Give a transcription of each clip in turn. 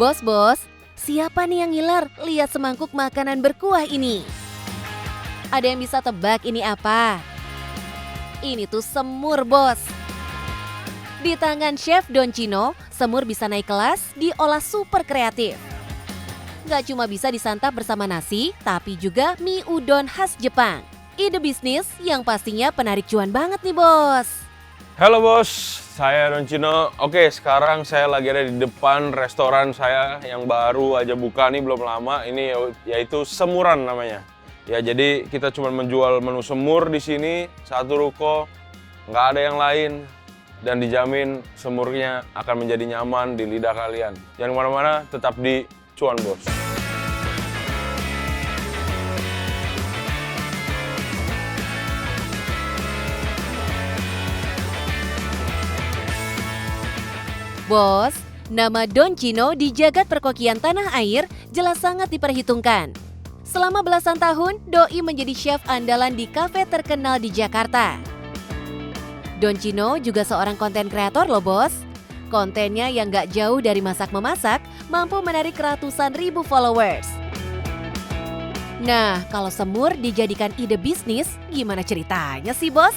Bos, siapa nih yang ngiler lihat semangkuk makanan berkuah ini? Ada yang bisa tebak ini apa? Ini tuh semur, bos. Di tangan Chef Don Chino, semur bisa naik kelas, diolah super kreatif. Gak cuma bisa disantap bersama nasi, tapi juga mie udon khas Jepang. Ide bisnis yang pastinya penarik cuan banget nih, bos. Halo bos, saya Don Chino. Oke, sekarang saya lagi ada di depan restoran saya yang baru aja buka nih, belum lama. Ini yaitu Semuran namanya. Ya, jadi kita cuma menjual menu semur di sini, satu ruko, nggak ada yang lain. Dan dijamin semurnya akan menjadi nyaman di lidah kalian. Jangan kemana-mana, tetap di Cuan Bos. Bos, nama Don Chino di jagat perkokian tanah air jelas sangat diperhitungkan. Selama belasan tahun, Doi menjadi chef andalan di kafe terkenal di Jakarta. Don Chino juga seorang konten kreator loh, bos. Kontennya yang gak jauh dari masak-memasak mampu menarik ratusan ribu followers. Nah, kalau semur dijadikan ide bisnis, gimana ceritanya sih, bos?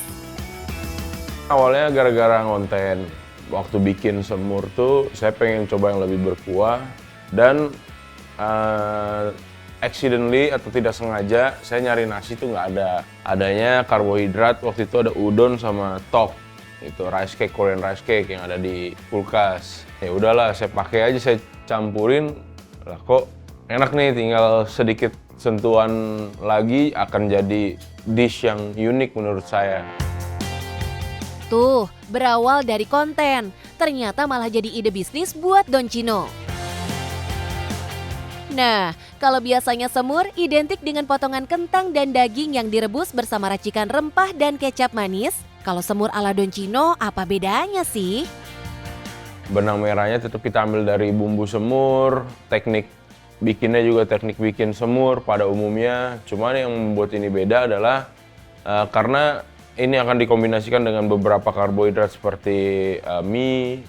Awalnya gara-gara ngonten. Waktu bikin semur tuh saya pengen coba yang lebih berkuah dan accidentally atau tidak sengaja saya nyari nasi tuh nggak ada. Adanya karbohidrat, waktu itu ada udon sama tok, itu rice cake, Korean rice cake yang ada di kulkas. Ya udahlah, saya pakai aja, saya campurin, lah kok enak nih, tinggal sedikit sentuhan lagi akan jadi dish yang unik menurut saya. Tuh, berawal dari konten, ternyata malah jadi ide bisnis buat Don Chino. Nah, kalau biasanya semur identik dengan potongan kentang dan daging yang direbus bersama racikan rempah dan kecap manis, kalau semur ala Don Chino apa bedanya sih? Benang merahnya tetap kita ambil dari bumbu semur, teknik bikinnya juga teknik bikin semur pada umumnya. Cuman yang membuat ini beda adalah karena ini akan dikombinasikan dengan beberapa karbohidrat seperti mie,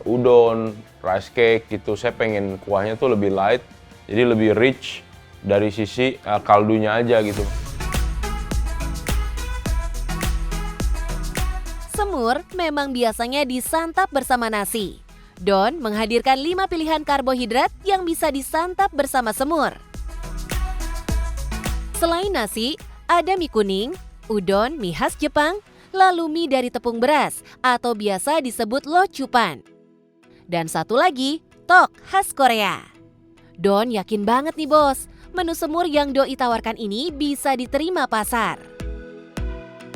udon, rice cake gitu. Saya pengen kuahnya tuh lebih light, jadi lebih rich dari sisi kaldunya aja gitu. Semur memang biasanya disantap bersama nasi. Don menghadirkan 5 pilihan karbohidrat yang bisa disantap bersama semur. Selain nasi, ada mie kuning, udon mie khas Jepang, lalu mie dari tepung beras atau biasa disebut lochupan. Dan satu lagi, tok khas Korea. Don yakin banget nih bos, menu semur yang Doi tawarkan ini bisa diterima pasar.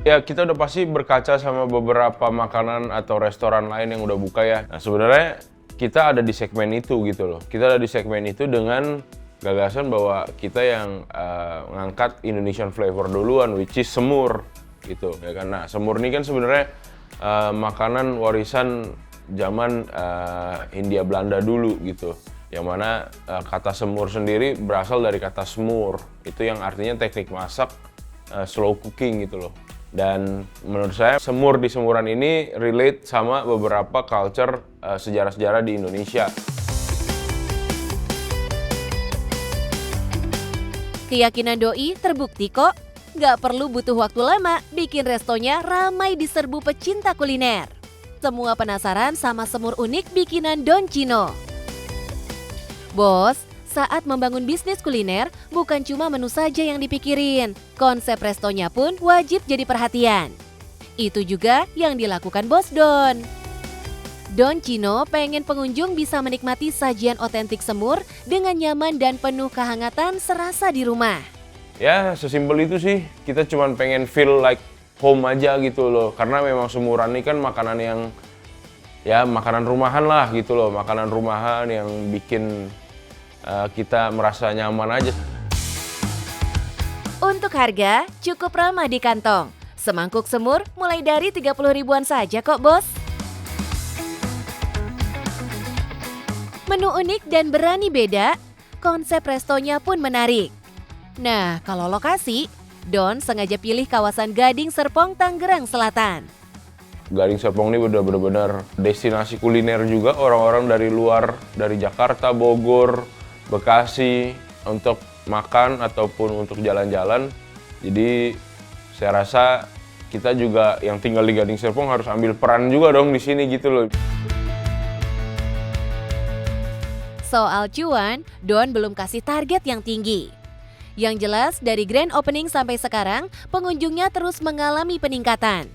Ya, kita udah pasti berkaca sama beberapa makanan atau restoran lain yang udah buka ya. Nah, sebenarnya kita ada di segmen itu gitu loh. Kita ada di segmen itu dengan gagasan bahwa kita yang ngangkat Indonesian flavor duluan, which is semur gitu ya kan. Nah, semur ini kan sebenarnya makanan warisan zaman Hindia Belanda dulu gitu. Yang mana kata semur sendiri berasal dari kata smur, itu yang artinya teknik masak slow cooking gitu loh. Dan menurut saya semur di Semuran ini relate sama beberapa culture sejarah-sejarah di Indonesia. Keyakinan Doi terbukti kok. Gak perlu butuh waktu lama bikin restonya ramai diserbu pecinta kuliner. Semua penasaran sama semur unik bikinan Don Chino. Bos, saat membangun bisnis kuliner bukan cuma menu saja yang dipikirin. Konsep restonya pun wajib jadi perhatian. Itu juga yang dilakukan Bos Don. Don Chino pengen pengunjung bisa menikmati sajian otentik semur dengan nyaman dan penuh kehangatan serasa di rumah. Ya, sesimpel itu sih. Kita cuma pengen feel like home aja gitu loh. Karena memang Semuran ini kan makanan yang, ya makanan rumahan lah gitu loh. Makanan rumahan yang bikin kita merasa nyaman aja. Untuk harga, cukup ramah di kantong. Semangkuk semur mulai dari 30 ribuan saja kok, bos. Menu unik dan berani beda, konsep restonya pun menarik. Nah, kalau lokasi, Don sengaja pilih kawasan Gading Serpong, Tangerang Selatan. Gading Serpong ini udah benar-benar destinasi kuliner juga, orang-orang dari luar, dari Jakarta, Bogor, Bekasi untuk makan ataupun untuk jalan-jalan. Jadi saya rasa kita juga yang tinggal di Gading Serpong harus ambil peran juga dong di sini gitu loh. Soal cuan, Don belum kasih target yang tinggi. Yang jelas dari grand opening sampai sekarang, pengunjungnya terus mengalami peningkatan.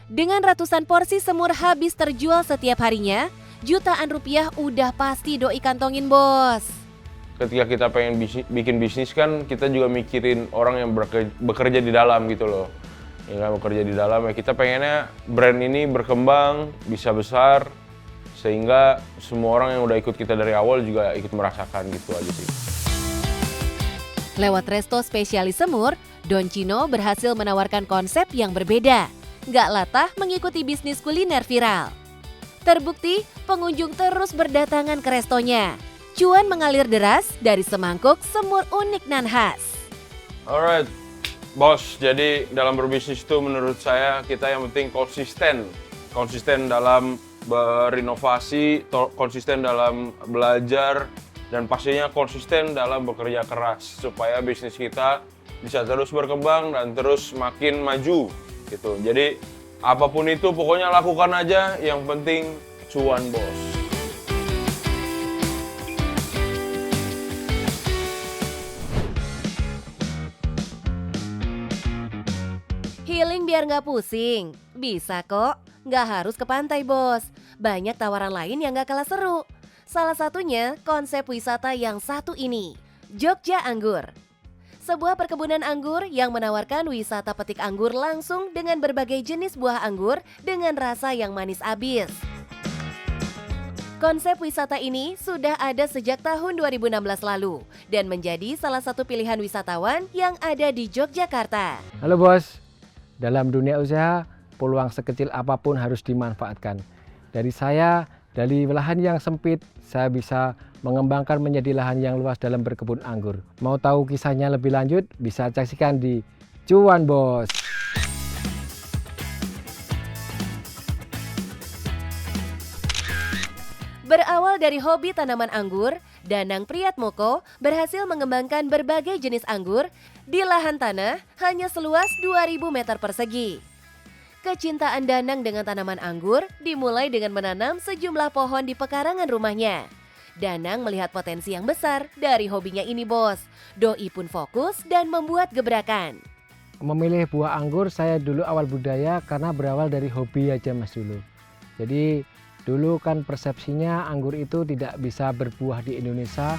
Dengan ratusan porsi semur habis terjual setiap harinya, jutaan rupiah udah pasti Doi kantongin, bos. Ketika kita pengen bikin bisnis kan, kita juga mikirin orang yang bekerja di dalam gitu loh. Ya, bekerja di dalam ya, kita pengennya brand ini berkembang, bisa besar, sehingga semua orang yang udah ikut kita dari awal juga ikut merasakan gitu aja sih. Lewat resto spesialis semur, Don Chino berhasil menawarkan konsep yang berbeda. Nggak latah mengikuti bisnis kuliner viral. Terbukti, pengunjung terus berdatangan ke restonya. Cuan mengalir deras dari semangkuk semur unik nan khas. Alright, bos. Jadi dalam berbisnis itu menurut saya kita yang penting konsisten. Konsisten dalam berinovasi, konsisten dalam belajar, dan pastinya konsisten dalam bekerja keras supaya bisnis kita bisa terus berkembang dan terus makin maju gitu. Jadi apapun itu pokoknya lakukan aja, yang penting cuan, bos. Healing biar nggak pusing? Bisa kok, nggak harus ke pantai, bos. Banyak tawaran lain yang nggak kalah seru. Salah satunya konsep wisata yang satu ini, Jogja Anggur. Sebuah perkebunan anggur yang menawarkan wisata petik anggur langsung dengan berbagai jenis buah anggur dengan rasa yang manis abis. Konsep wisata ini sudah ada sejak tahun 2016 lalu dan menjadi salah satu pilihan wisatawan yang ada di Yogyakarta. Halo bos, dalam dunia usaha peluang sekecil apapun harus dimanfaatkan. Dari saya, dari lahan yang sempit, saya bisa mengembangkan menjadi lahan yang luas dalam berkebun anggur. Mau tahu kisahnya lebih lanjut, bisa saksikan di Cuan Bos. Berawal dari hobi tanaman anggur, Danang Priyatmoko berhasil mengembangkan berbagai jenis anggur di lahan tanah hanya seluas 2.000 meter persegi. Kecintaan Danang dengan tanaman anggur dimulai dengan menanam sejumlah pohon di pekarangan rumahnya. Danang melihat potensi yang besar dari hobinya ini, bos. Doi pun fokus dan membuat gebrakan. Memilih buah anggur saya dulu awal budaya karena berawal dari hobi aja mas dulu. Jadi dulu kan persepsinya anggur itu tidak bisa berbuah di Indonesia.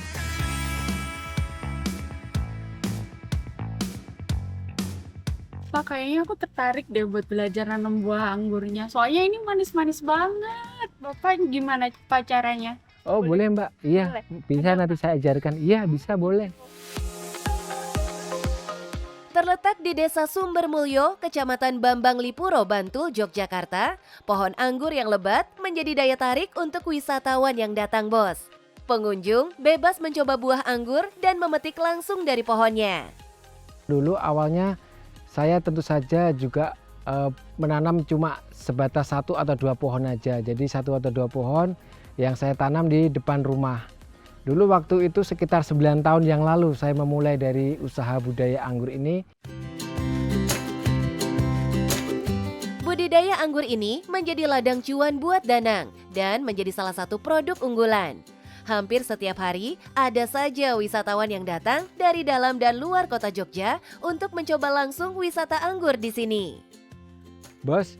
Pak, kayaknya aku tertarik deh buat belajar nanam buah anggurnya. Soalnya ini manis-manis banget. Bapak gimana caranya? Oh boleh mbak, iya Boleh. bisa nanti saya ajarkan. Iya bisa boleh. Terletak di Desa Sumbermulyo, Kecamatan Bambang Lipuro, Bantul, Yogyakarta, pohon anggur yang lebat menjadi daya tarik untuk wisatawan yang datang, bos. Pengunjung bebas mencoba buah anggur dan memetik langsung dari pohonnya. Dulu awalnya saya tentu saja juga menanam cuma sebatas 1 atau 2 pohon aja. Jadi 1 atau 2 pohon yang saya tanam di depan rumah. Dulu waktu itu sekitar 9 tahun yang lalu saya memulai dari usaha budaya anggur ini. Budidaya anggur ini menjadi ladang cuan buat Danang dan menjadi salah satu produk unggulan. Hampir setiap hari ada saja wisatawan yang datang dari dalam dan luar kota Jogja untuk mencoba langsung wisata anggur di sini. Bos,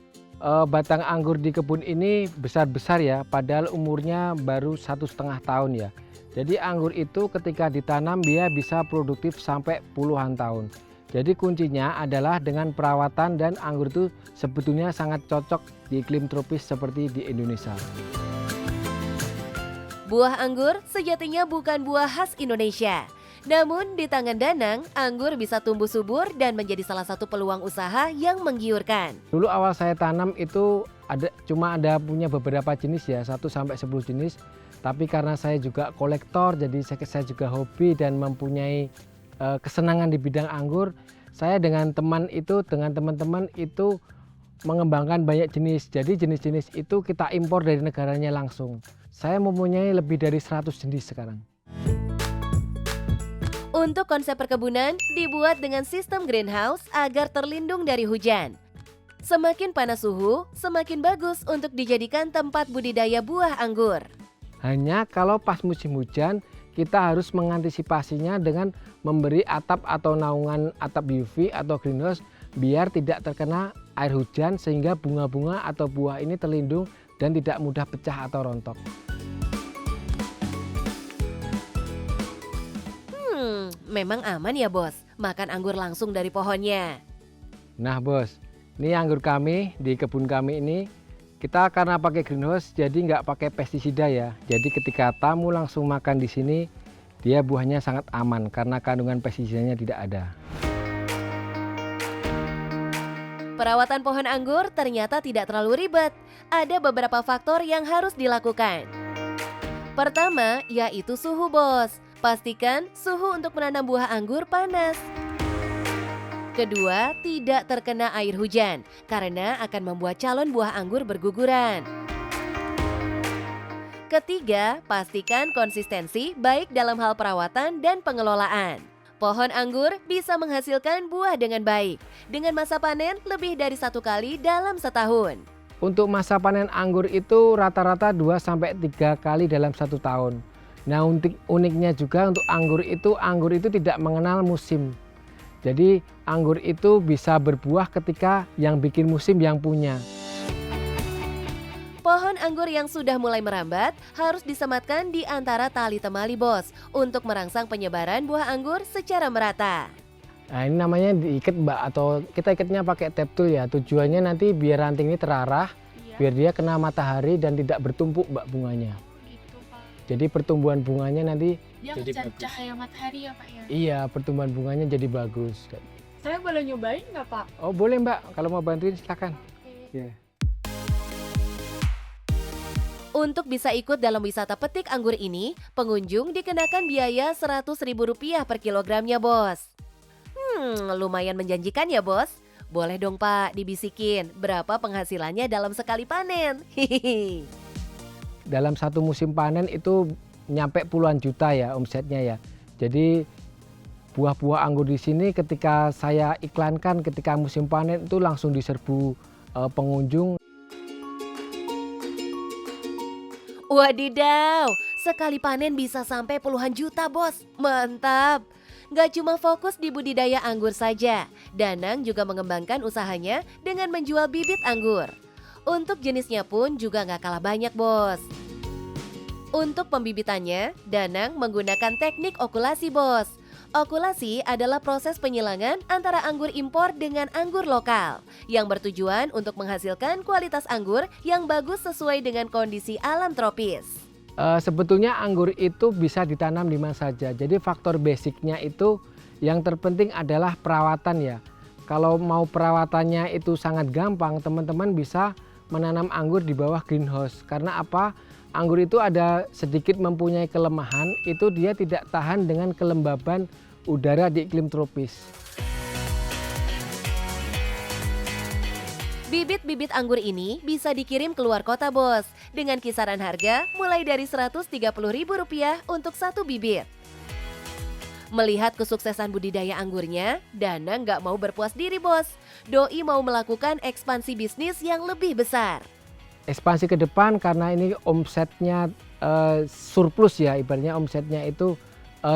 batang anggur di kebun ini besar-besar ya, padahal umurnya baru 1,5 tahun ya. Jadi anggur itu ketika ditanam dia bisa produktif sampai puluhan tahun. Jadi kuncinya adalah dengan perawatan, dan anggur itu sebetulnya sangat cocok di iklim tropis seperti di Indonesia. Buah anggur sejatinya bukan buah khas Indonesia. Namun di tangan Danang, anggur bisa tumbuh subur dan menjadi salah satu peluang usaha yang menggiurkan. Dulu awal saya tanam itu cuma ada punya beberapa jenis ya, 1 sampai 10 jenis. Tapi karena saya juga kolektor, jadi saya juga hobi dan mempunyai kesenangan di bidang anggur. Saya dengan teman-teman itu mengembangkan banyak jenis. Jadi jenis-jenis itu kita impor dari negaranya langsung. Saya mempunyai lebih dari 100 jenis sekarang. Untuk konsep perkebunan dibuat dengan sistem greenhouse agar terlindung dari hujan. Semakin panas suhu, semakin bagus untuk dijadikan tempat budidaya buah anggur. Hanya kalau pas musim hujan, kita harus mengantisipasinya dengan memberi atap atau naungan atap UV atau greenhouse biar tidak terkena air hujan sehingga bunga-bunga atau buah ini terlindung dan tidak mudah pecah atau rontok. Memang aman ya bos, makan anggur langsung dari pohonnya. Nah bos, ini anggur kami di kebun kami ini. Kita karena pakai greenhouse jadi nggak pakai pestisida ya. Jadi ketika tamu langsung makan di sini, dia buahnya sangat aman karena kandungan pestisidanya tidak ada. Perawatan pohon anggur ternyata tidak terlalu ribet. Ada beberapa faktor yang harus dilakukan. Pertama, yaitu suhu bos. Pastikan suhu untuk menanam buah anggur panas. Kedua, tidak terkena air hujan karena akan membuat calon buah anggur berguguran. Ketiga, pastikan konsistensi baik dalam hal perawatan dan pengelolaan. Pohon anggur bisa menghasilkan buah dengan baik, dengan masa panen lebih dari 1 kali dalam setahun. Untuk masa panen anggur itu rata-rata 2-3 kali dalam 1 tahun. Nah uniknya juga untuk anggur itu tidak mengenal musim. Jadi anggur itu bisa berbuah ketika yang bikin musim yang punya. Pohon anggur yang sudah mulai merambat harus disematkan di antara tali temali bos untuk merangsang penyebaran buah anggur secara merata. Nah ini namanya diikat mbak, atau kita ikatnya pakai tape tool ya. Tujuannya nanti biar ranting ini terarah, biar dia kena matahari dan tidak bertumpuk mbak bunganya. Jadi pertumbuhan bunganya nanti Dia jadi ngejar cahaya matahari ya Pak ya? Iya, pertumbuhan bunganya jadi bagus. Saya boleh nyobain nggak Pak? Oh boleh mbak, kalau mau bantuin silakan. Yeah. Untuk bisa ikut dalam wisata petik anggur ini, pengunjung dikenakan biaya Rp100.000 per kilogramnya bos. Lumayan menjanjikan ya bos. Boleh dong Pak dibisikin berapa penghasilannya dalam sekali panen. Hihihi. Dalam satu musim panen itu nyampe puluhan juta ya omsetnya ya. Jadi buah-buah anggur di sini ketika saya iklankan ketika musim panen itu langsung diserbu pengunjung. Wadidaw, sekali panen bisa sampai puluhan juta bos. Mantap. Gak cuma fokus di budidaya anggur saja, Danang juga mengembangkan usahanya dengan menjual bibit anggur. Untuk jenisnya pun juga gak kalah banyak bos. Untuk pembibitannya, Danang menggunakan teknik okulasi bos. Okulasi adalah proses penyilangan antara anggur impor dengan anggur lokal yang bertujuan untuk menghasilkan kualitas anggur yang bagus sesuai dengan kondisi alam tropis. Sebetulnya anggur itu bisa ditanam di mana saja. Jadi faktor basicnya itu yang terpenting adalah perawatan ya. Kalau mau perawatannya itu sangat gampang, teman-teman bisa menanam anggur di bawah greenhouse. Karena apa? Anggur itu ada sedikit mempunyai kelemahan, itu dia tidak tahan dengan kelembaban udara di iklim tropis. Bibit-bibit anggur ini bisa dikirim keluar kota bos, dengan kisaran harga mulai dari Rp130.000 untuk 1 bibit. Melihat kesuksesan budidaya anggurnya, Danang nggak mau berpuas diri bos. Doi mau melakukan ekspansi bisnis yang lebih besar. Ekspansi ke depan karena ini omsetnya surplus ya, ibaratnya omsetnya itu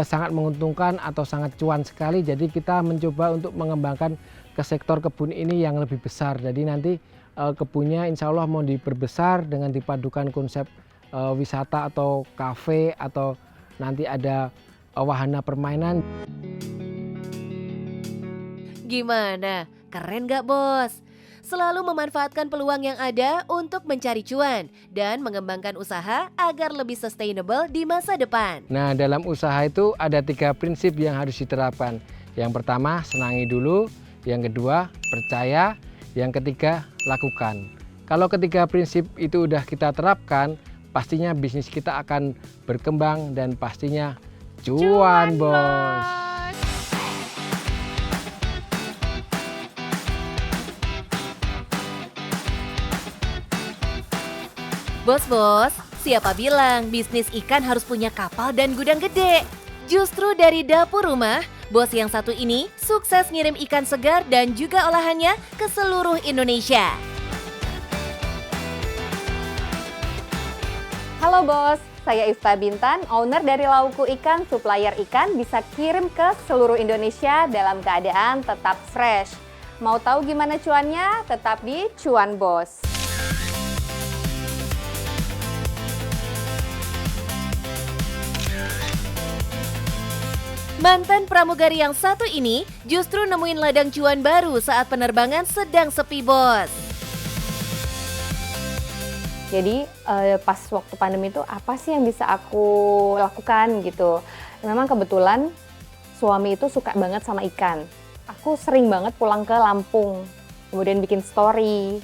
sangat menguntungkan atau sangat cuan sekali. Jadi kita mencoba untuk mengembangkan ke sektor kebun ini yang lebih besar. Jadi nanti kebunnya insya Allah mau diperbesar dengan dipadukan konsep wisata atau kafe atau nanti ada wahana permainan. Gimana? Keren gak bos? Selalu memanfaatkan peluang yang ada untuk mencari cuan dan mengembangkan usaha agar lebih sustainable di masa depan. Nah dalam usaha itu ada 3 prinsip yang harus diterapkan. Yang pertama senangi dulu, yang kedua percaya, yang ketiga lakukan. Kalau ketiga prinsip itu udah kita terapkan, pastinya bisnis kita akan berkembang dan pastinya cuan bos. Bos-bos, siapa bilang bisnis ikan harus punya kapal dan gudang gede? Justru dari dapur rumah, bos yang satu ini sukses ngirim ikan segar dan juga olahannya ke seluruh Indonesia. Halo bos, saya Ifta Bintan, owner dari Lauku Ikan, supplier ikan bisa kirim ke seluruh Indonesia dalam keadaan tetap fresh. Mau tahu gimana cuannya? Tetap di Cuan Bos. Mantan pramugari yang satu ini justru nemuin ladang cuan baru saat penerbangan sedang sepi, bos. Jadi pas waktu pandemi itu apa sih yang bisa aku lakukan gitu. Memang kebetulan suami itu suka banget sama ikan. Aku sering banget pulang ke Lampung, kemudian bikin story,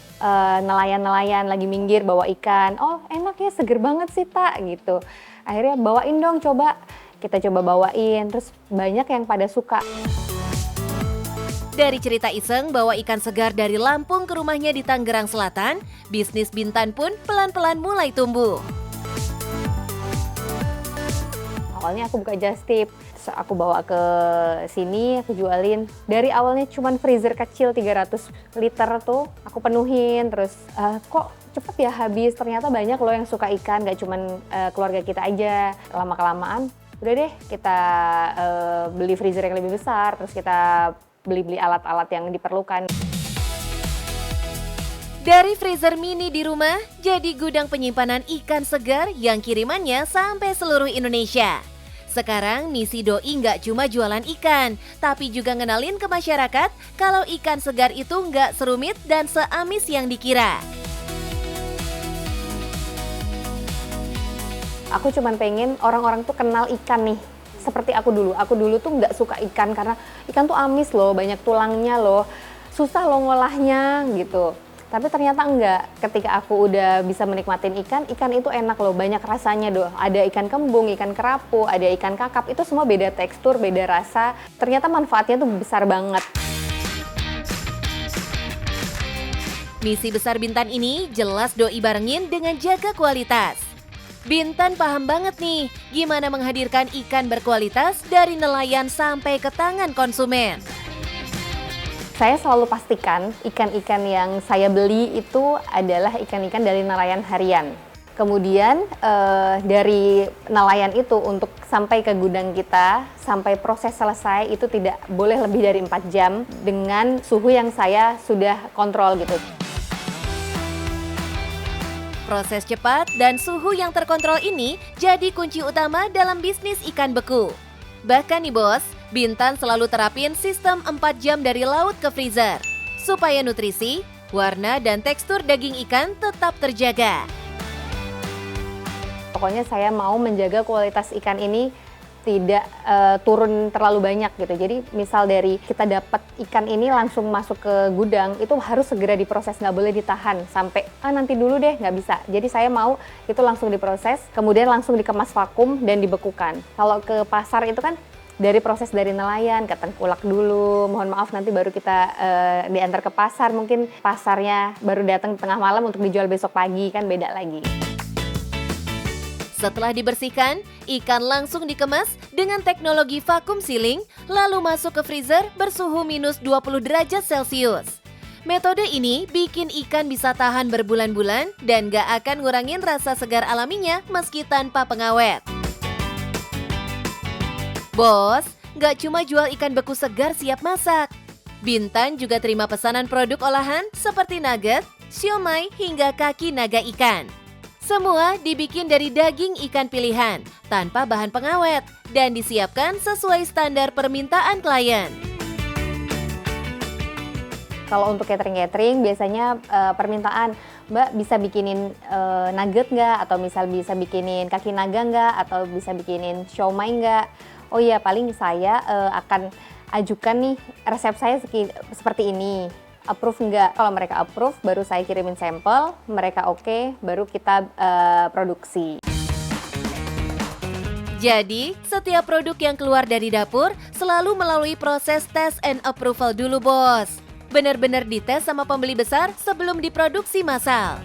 nelayan-nelayan lagi minggir bawa ikan. Oh enak ya, seger banget sih tak gitu. Akhirnya bawain dong coba, kita coba bawain, terus banyak yang pada suka. Dari cerita iseng bawa ikan segar dari Lampung ke rumahnya di Tangerang Selatan, bisnis Bintan pun pelan-pelan mulai tumbuh. Awalnya aku buka just tip, terus aku bawa ke sini, aku jualin. Dari awalnya cuman freezer kecil 300 liter tuh, aku penuhin. Terus kok cepet ya habis, ternyata banyak loh yang suka ikan, gak cuman keluarga kita aja. Lama-kelamaan, udah deh kita beli freezer yang lebih besar, terus kita beli-beli alat-alat yang diperlukan. Dari freezer mini di rumah, jadi gudang penyimpanan ikan segar yang kirimannya sampai seluruh Indonesia. Sekarang misi Doi nggak cuma jualan ikan, tapi juga ngenalin ke masyarakat kalau ikan segar itu nggak serumit dan seamis yang dikira. Aku cuman pengen orang-orang tuh kenal ikan nih, seperti aku dulu. Aku dulu tuh nggak suka ikan karena ikan tuh amis loh, banyak tulangnya loh, susah loh ngolahnya gitu. Tapi ternyata enggak, ketika aku udah bisa menikmatin ikan, ikan itu enak loh, banyak rasanya doh. Ada ikan kembung, ikan kerapu, ada ikan kakap, itu semua beda tekstur, beda rasa. Ternyata manfaatnya tuh besar banget. Misi besar Bintan ini jelas Doi barengin dengan jaga kualitas. Bintan paham banget nih, gimana menghadirkan ikan berkualitas dari nelayan sampai ke tangan konsumen. Saya selalu pastikan ikan-ikan yang saya beli itu adalah ikan-ikan dari nelayan harian. Kemudian dari nelayan itu untuk sampai ke gudang kita, sampai proses selesai itu tidak boleh lebih dari 4 jam dengan suhu yang saya sudah kontrol gitu. Proses cepat dan suhu yang terkontrol ini jadi kunci utama dalam bisnis ikan beku. Bahkan nih bos, Bintan selalu terapin sistem 4 jam dari laut ke freezer, supaya nutrisi, warna, dan tekstur daging ikan tetap terjaga. Pokoknya saya mau menjaga kualitas ikan ini tidak turun terlalu banyak gitu. Jadi misal dari kita dapat ikan ini langsung masuk ke gudang, itu harus segera diproses, nggak boleh ditahan sampai nanti dulu deh, nggak bisa. Jadi saya mau itu langsung diproses, kemudian langsung dikemas vakum dan dibekukan. Kalau ke pasar itu kan dari proses dari nelayan, ketengkulak dulu, mohon maaf nanti baru kita diantar ke pasar, mungkin pasarnya baru datang tengah malam untuk dijual besok pagi, kan beda lagi. Setelah dibersihkan, ikan langsung dikemas dengan teknologi vakum sealing, lalu masuk ke freezer bersuhu minus 20 derajat Celcius. Metode ini bikin ikan bisa tahan berbulan-bulan dan gak akan ngurangin rasa segar alaminya meski tanpa pengawet. Bos, gak cuma jual ikan beku segar siap masak. Bintan juga terima pesanan produk olahan seperti nugget, siomay, hingga kaki naga ikan. Semua dibikin dari daging ikan pilihan, tanpa bahan pengawet, dan disiapkan sesuai standar permintaan klien. Kalau untuk catering-catering biasanya permintaan, Mbak bisa bikinin nugget nggak? Atau misal bisa bikinin kaki naga nggak? Atau bisa bikinin siomay nggak? Oh iya, paling saya akan ajukan nih resep saya seperti ini. Approve nggak? Kalau mereka approve, baru saya kirimin sampel. Mereka oke, baru kita produksi. Jadi, setiap produk yang keluar dari dapur selalu melalui proses test and approval dulu, bos. Benar-benar dites sama pembeli besar sebelum diproduksi massal.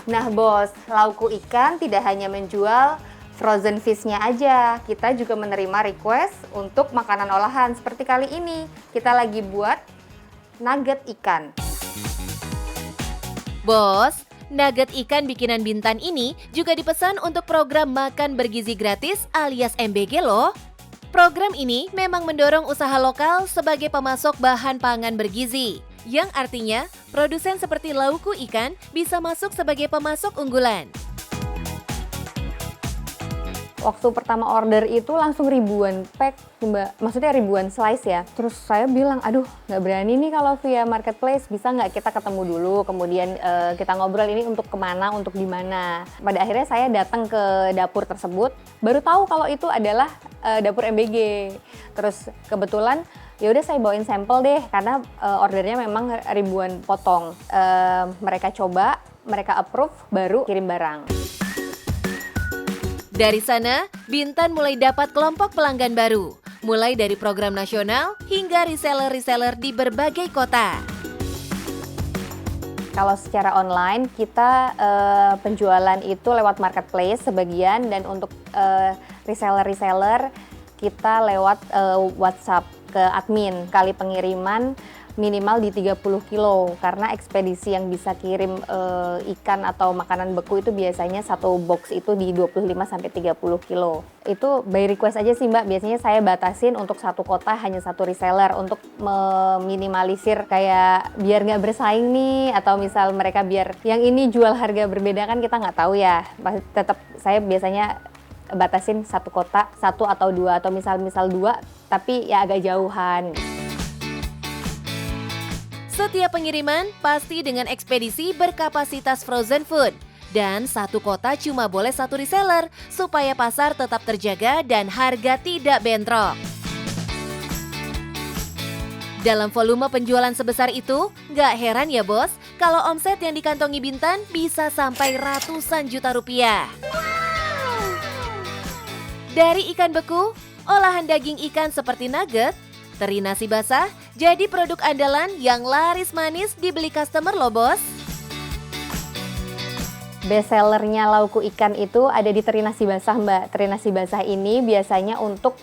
Nah bos, Lauku Ikan tidak hanya menjual frozen fish-nya aja, kita juga menerima request untuk makanan olahan. Seperti kali ini, kita lagi buat nugget ikan. Bos, nugget ikan bikinan Bintan ini juga dipesan untuk program Makan Bergizi Gratis alias MBG loh. Program ini memang mendorong usaha lokal sebagai pemasok bahan pangan bergizi, yang artinya produsen seperti Lauku Ikan bisa masuk sebagai pemasok unggulan. Waktu pertama order itu langsung ribuan pack, Mbak. Maksudnya ribuan slice ya. Terus saya bilang, aduh nggak berani nih kalau via marketplace, bisa nggak kita ketemu dulu, kemudian kita ngobrol ini untuk kemana, untuk di mana. Pada akhirnya saya datang ke dapur tersebut, baru tahu kalau itu adalah dapur MBG. Terus kebetulan ya udah saya bawain sampel deh, karena ordernya memang ribuan potong. Mereka coba, mereka approve, baru kirim barang. Dari sana, Bintan mulai dapat kelompok pelanggan baru, mulai dari program nasional hingga reseller-reseller di berbagai kota. Kalau secara online, kita penjualan itu lewat marketplace sebagian, dan untuk reseller-reseller kita lewat WhatsApp ke admin. Kali pengiriman minimal di 30 kilo, karena ekspedisi yang bisa kirim ikan atau makanan beku itu biasanya satu box itu di 25-30 kilo. Itu by request aja sih Mbak, biasanya saya batasin untuk satu kota hanya satu reseller untuk meminimalisir kayak biar nggak bersaing nih, atau misal mereka biar yang ini jual harga berbeda kan kita nggak tahu ya. Tetap saya biasanya batasin satu kota, satu atau dua, atau misal dua tapi ya agak jauhan. Setiap pengiriman pasti dengan ekspedisi berkapasitas frozen food. Dan satu kota cuma boleh satu reseller supaya pasar tetap terjaga dan harga tidak bentrok. Dalam volume penjualan sebesar itu, nggak heran ya bos, kalau omset yang dikantongi Bintan bisa sampai ratusan juta rupiah. Dari ikan beku, olahan daging ikan seperti nugget, teri nasi basah, jadi produk andalan yang laris manis dibeli customer loh bos. Best sellernya Lauku Ikan itu ada di teri nasi basah Mbak. Teri nasi basah ini biasanya untuk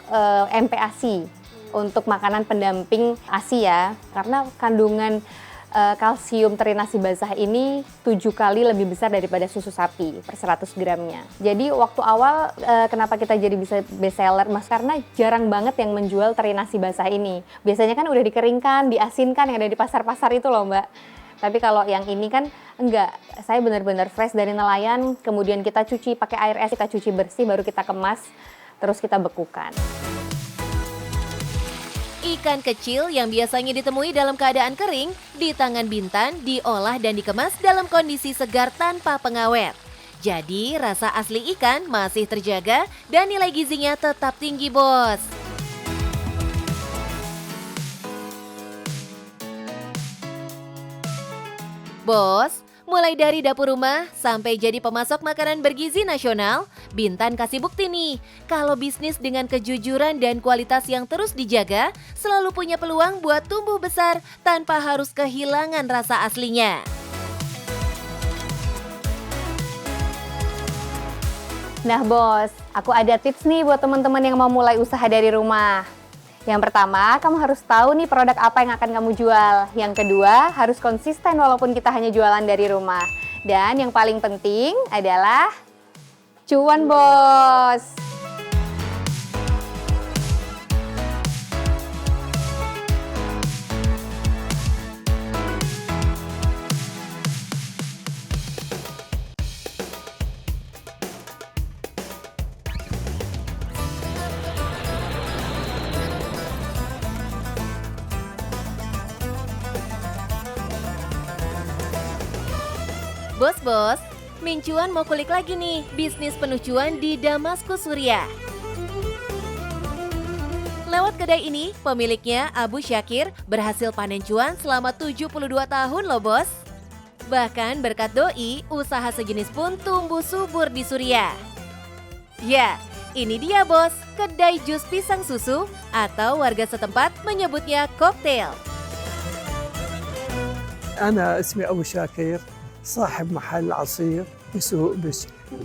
MPASI, untuk makanan pendamping ASI ya. Karena kandungan kalsium teri nasi basah ini 7 kali lebih besar daripada susu sapi per 100 gramnya. Jadi waktu awal kenapa kita jadi bisa best seller Mas, karena jarang banget yang menjual teri nasi basah ini. Biasanya kan udah dikeringkan, diasinkan yang ada di pasar-pasar itu loh Mbak. Tapi kalau yang ini kan enggak, saya benar-benar fresh dari nelayan, kemudian kita cuci pakai air es, kita cuci bersih, baru kita kemas, terus kita bekukan. Ikan kecil yang biasanya ditemui dalam keadaan kering, di tangan Bintan diolah dan dikemas dalam kondisi segar tanpa pengawet. Jadi rasa asli ikan masih terjaga dan nilai gizinya tetap tinggi bos. Bos, mulai dari dapur rumah sampai jadi pemasok makanan bergizi nasional, Bintan kasih bukti nih, kalau bisnis dengan kejujuran dan kualitas yang terus dijaga, selalu punya peluang buat tumbuh besar tanpa harus kehilangan rasa aslinya. Nah bos, aku ada tips nih buat teman-teman yang mau mulai usaha dari rumah. Yang pertama, kamu harus tahu nih produk apa yang akan kamu jual. Yang kedua, harus konsisten walaupun kita hanya jualan dari rumah. Dan yang paling penting adalah cuan bos. Bos-bos, Mincuan mau kulik lagi nih bisnis penuh cuan di Damaskus Suriah. Lewat kedai ini, pemiliknya Abu Syakir berhasil panen cuan selama 72 tahun loh bos. Bahkan berkat doi, usaha sejenis pun tumbuh subur di Suriah. Ya, ini dia bos, kedai jus pisang susu atau warga setempat menyebutnya koktail. أنا اسمي أبو شاكر صاحب محل عصير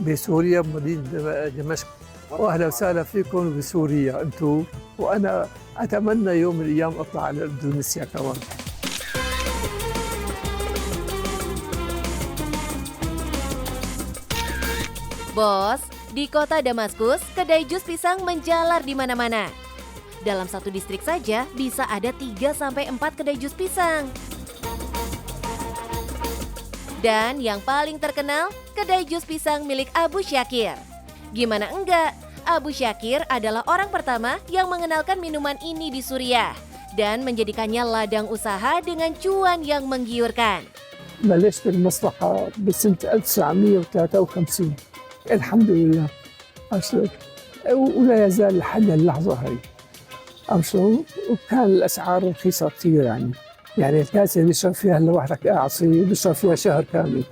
بسوريا بمدينة دمشق. وأهلا وسهلا فيكم بسوريا أنتم، وأنا أتمنى يوم من الأيام أطلع على إندونيسيا كمان. Bos, di kota Damaskus, kedai jus pisang menjalar di mana-mana. Dalam satu distrik saja bisa ada 3-4 kedai jus pisang. Dan yang paling terkenal, kedai jus pisang milik Abu Syakir. Gimana enggak? Abu Syakir adalah orang pertama yang mengenalkan minuman ini di Suriah dan menjadikannya ladang usaha dengan cuan yang menggiurkan. بلشت المصلحة بسنة 1953. الحمد لله أبشر، ولا يزال لحد اللحظة هاي أبشر. وكان الأسعار رخيصة كثير يعني الكاسة اللي بيشرب فيها لوحدك عصير بيشرب فيها شهر كامل.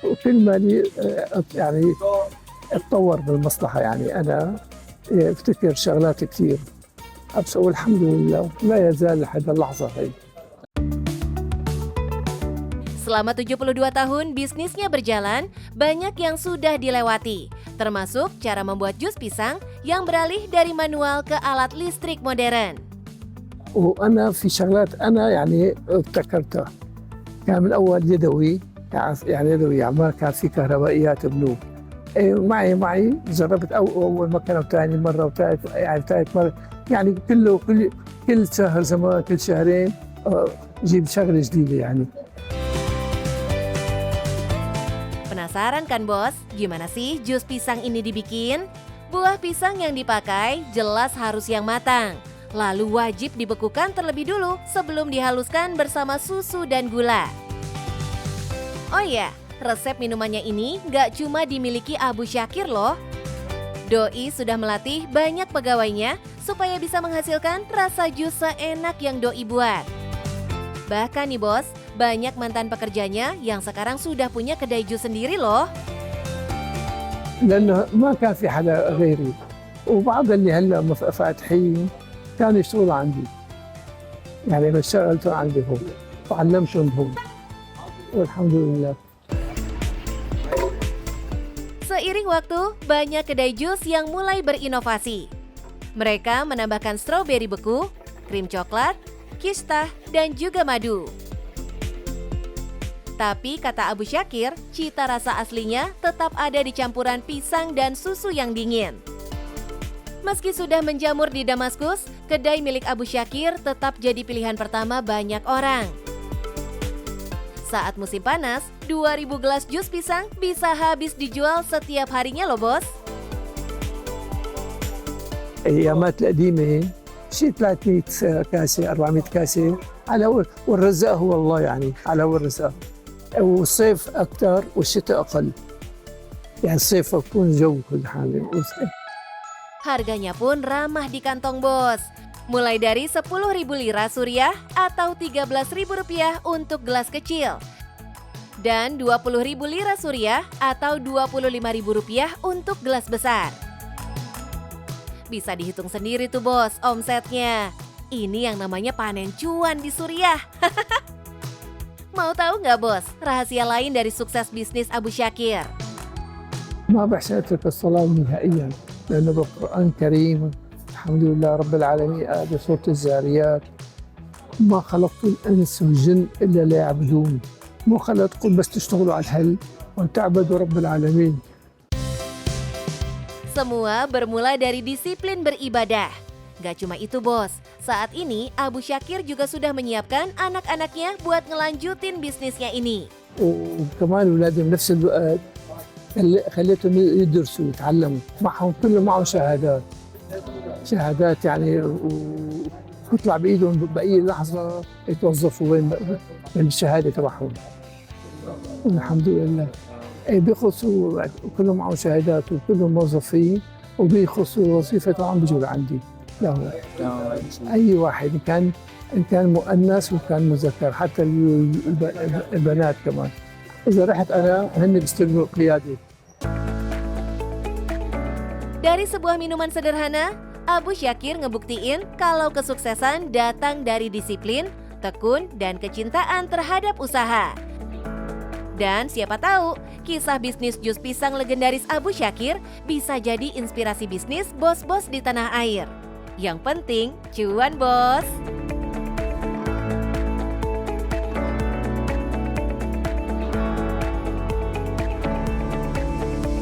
وكل ما يعني اتطور بالمصلحة، يعني أنا افتكر شغلات كثير أبشر، والحمد لله لا يزال لحد اللحظة هاي. Selama 72 tahun bisnisnya berjalan, banyak yang sudah dilewati, termasuk cara membuat jus pisang yang beralih dari manual ke alat listrik modern. وأنا في شغلات أنا يعني ابتكرتها. كان من أول يدوي، يعني يدوي، ما كان في كهربائيات بنوك. معي جربت أول مكنة وثاني مرة وثالث، يعني ثالث مرة، يعني كل شهر زمان، كل شهرين جيب شغلة جديدة يعني. Penasaran kan bos, gimana sih jus pisang ini dibikin? Buah pisang yang dipakai jelas harus yang matang. Lalu wajib dibekukan terlebih dulu sebelum dihaluskan bersama susu dan gula. Oh iya, resep minumannya ini nggak cuma dimiliki Abu Syakir loh. Doi sudah melatih banyak pegawainya supaya bisa menghasilkan rasa jus seenak yang Doi buat. Bahkan nih bos, banyak mantan pekerjanya yang sekarang sudah punya kedai jus sendiri loh. لأنه ما كان في حدا غيري، وبعض اللي هلا فاتحين كانوا يشتغلوا عندي، يعني أنا اشتغلت عندي هون وعلمتهم هون والحمد لله. Seiring waktu, banyak kedai jus yang mulai berinovasi. Mereka menambahkan stroberi beku, krim coklat, kistah, dan juga madu. Tapi kata Abu Syakir, cita rasa aslinya tetap ada di campuran pisang dan susu yang dingin. Meski sudah menjamur di Damaskus, kedai milik Abu Syakir tetap jadi pilihan pertama banyak orang. Saat musim panas, 2000 gelas jus pisang bisa habis dijual setiap harinya loh bos. أيامات القديمة شي 300 كاسة 400 كاسة على والرزق هو الله، يعني على الرزق. والصيف أكثر والشتاء أقل، يعني الصيف بكون جو كل حال. Harganya pun ramah di kantong bos. Mulai dari 10.000 lira Suriah atau Rp13.000 untuk gelas kecil. Dan 20.000 lira Suriah atau Rp25.000 untuk gelas besar. Bisa dihitung sendiri tuh bos omsetnya. Ini yang namanya panen cuan di Suriah. Mau tahu nggak bos, rahasia lain dari sukses bisnis Abu Syakir? ما بحسن أترك الصلاة نهائيا، لأنه بالقرآن الكريم الحمد لله رب العالمين بسورة الزاريات ما خلقت الإنس والجن إلا ليعبدون. مو خلقتكم بس تشتغلوا على الحل وتعبدوا رب العالمين. Semua bermula dari disiplin beribadah. Gak cuma itu bos, saat ini Abu Syakir juga sudah menyiapkan anak-anaknya buat ngelanjutin bisnisnya ini. وكمان أولادي بنفس الوقت خليتهم يدرسوا ويتعلموا، معهم كله معهم شهادات يعني، ويطلع بإيدهم بأي لحظة يتوظفوا وين بالشهادة تبعهم. الحمد لله. بيخلصوا كلهم معهم شهادات وكلهم موظفين، وبيخلصوا وظيفة طبعا بيجوا لعندي. لا أي واحد إن كان مؤنث وكان مذكر، حتى البنات كمان. إذا رحت أنا هن بيستلموا قيادة. Dari sebuah minuman sederhana, Abu Syakir ngebuktiin kalau kesuksesan datang dari disiplin, tekun, dan kecintaan terhadap usaha. Dan siapa tahu, kisah bisnis jus pisang legendaris Abu Syakir bisa jadi inspirasi bisnis bos-bos di tanah air. Yang penting, cuan bos!